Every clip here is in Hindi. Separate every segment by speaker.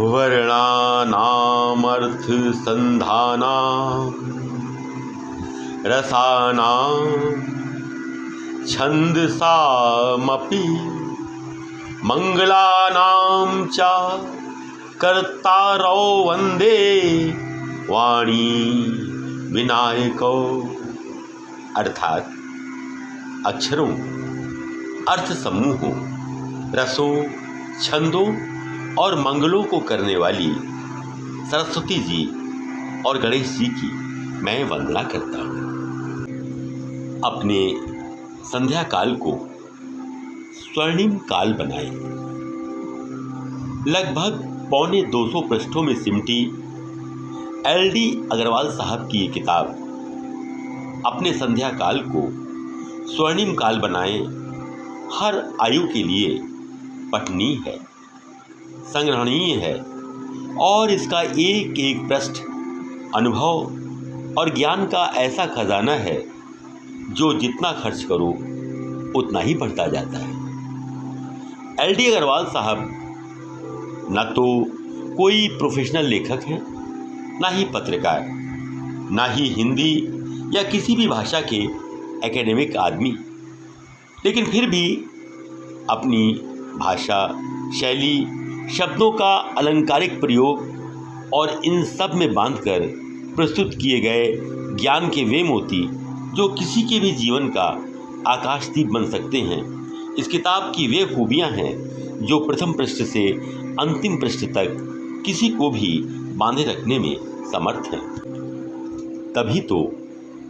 Speaker 1: वर्णानामर्थसन्धानां रसानां छन्दसामपि मंगलानां च कर्तारौ वन्दे वाणी विनायकौ। अर्थात अक्षरों, अर्थ समूहों, रसों, छंदों और मंगलों को करने वाली सरस्वती जी और गणेश जी की मैं वंदना करता हूँ। अपने संध्या काल को स्वर्णिम काल बनाए। लगभग 250 पृष्ठों में सिमटी LD अग्रवाल साहब की ये किताब अपने संध्या काल को स्वर्णिम काल बनाए हर आयु के लिए पठनीय है, संग्रहणीय है और इसका एक एक पृष्ठ अनुभव और ज्ञान का ऐसा खजाना है जो जितना खर्च करो उतना ही बढ़ता जाता है। LD अग्रवाल साहब न तो कोई प्रोफेशनल लेखक हैं, ना ही पत्रकार, ना ही हिंदी या किसी भी भाषा के एकेडमिक आदमी, लेकिन फिर भी अपनी भाषा, शैली, शब्दों का अलंकारिक प्रयोग और इन सब में बांधकर प्रस्तुत किए गए ज्ञान के वे मोती जो किसी के भी जीवन का आकाशदीप बन सकते हैं, इस किताब की वे खूबियाँ हैं जो प्रथम पृष्ठ से अंतिम पृष्ठ तक किसी को भी बांधे रखने में समर्थ हैं। तभी तो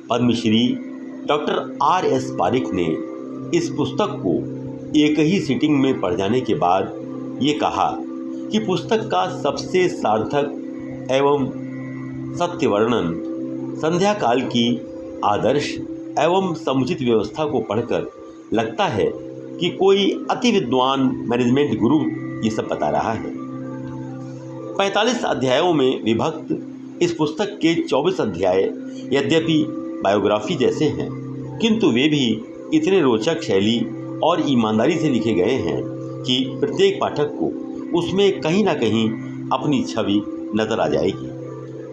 Speaker 1: पद्मश्री डॉक्टर RS पारिख ने इस पुस्तक को एक ही सिटिंग में पढ़ जाने के बाद ये कहा कि पुस्तक का सबसे सार्थक एवं सत्य वर्णन संध्या काल की आदर्श एवं समुचित व्यवस्था को पढ़कर लगता है कि कोई अति विद्वान मैनेजमेंट गुरु ये सब बता रहा है। 45 अध्यायों में विभक्त इस पुस्तक के 24 अध्याय यद्यपि बायोग्राफी जैसे हैं, किंतु वे भी इतने रोचक शैली और ईमानदारी से लिखे गए हैं कि प्रत्येक पाठक को उसमें कहीं ना कहीं अपनी छवि नजर आ जाएगी।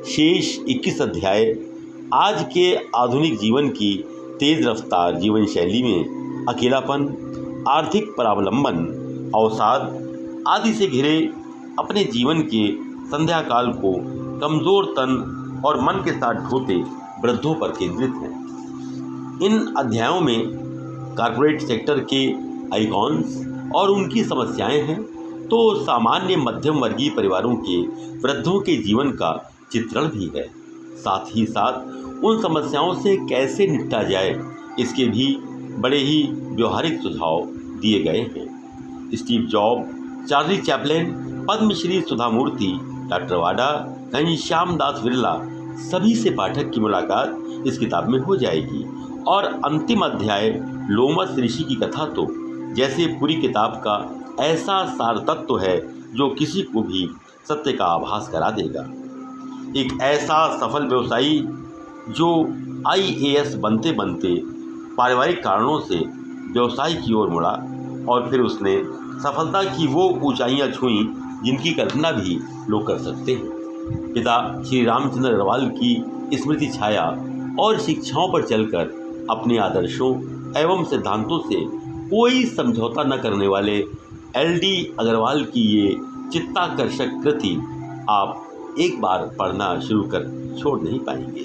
Speaker 1: शेष 21 अध्याय आज के आधुनिक जीवन की तेज रफ्तार जीवन शैली में अकेलापन, आर्थिक परावलंबन, अवसाद आदि से घिरे अपने जीवन के संध्या काल को कमज़ोर तन और मन के साथ ढोते वृद्धों पर केंद्रित हैं। इन अध्यायों में कॉर्पोरेट सेक्टर के आइकॉन्स और उनकी समस्याएं हैं, तो सामान्य मध्यम वर्गीय परिवारों के वृद्धों के जीवन का चित्रण भी है। साथ ही साथ उन समस्याओं से कैसे निपटा जाए इसके भी बड़े ही व्यवहारिक सुझाव दिए गए हैं। Steve Job, Charlie Chaplin, Padmashri Sudhamurthy, doctor वाडा, घनश्याम दास बिरला सभी से पाठक की मुलाकात इस किताब में हो जाएगी। और अंतिम अध्याय लोमस ऋषि की कथा तो जैसे पूरी किताब का ऐसा सार तत्व है जो किसी को भी सत्य का आभास करा देगा। एक ऐसा सफल व्यवसायी जो IAS बनते बनते पारिवारिक कारणों से व्यवसाय की ओर मुड़ा और फिर उसने सफलता की वो ऊंचाइयां छुईं जिनकी कल्पना भी लोग कर सकते हैं। पिता श्री रामचंद्र अग्रवाल की स्मृति छाया और शिक्षाओं पर चलकर अपने आदर्शों एवं सिद्धांतों से कोई समझौता न करने वाले LD अग्रवाल की ये चित्ताकर्षक कृति आप एक बार पढ़ना शुरू कर छोड़ नहीं पाएंगे।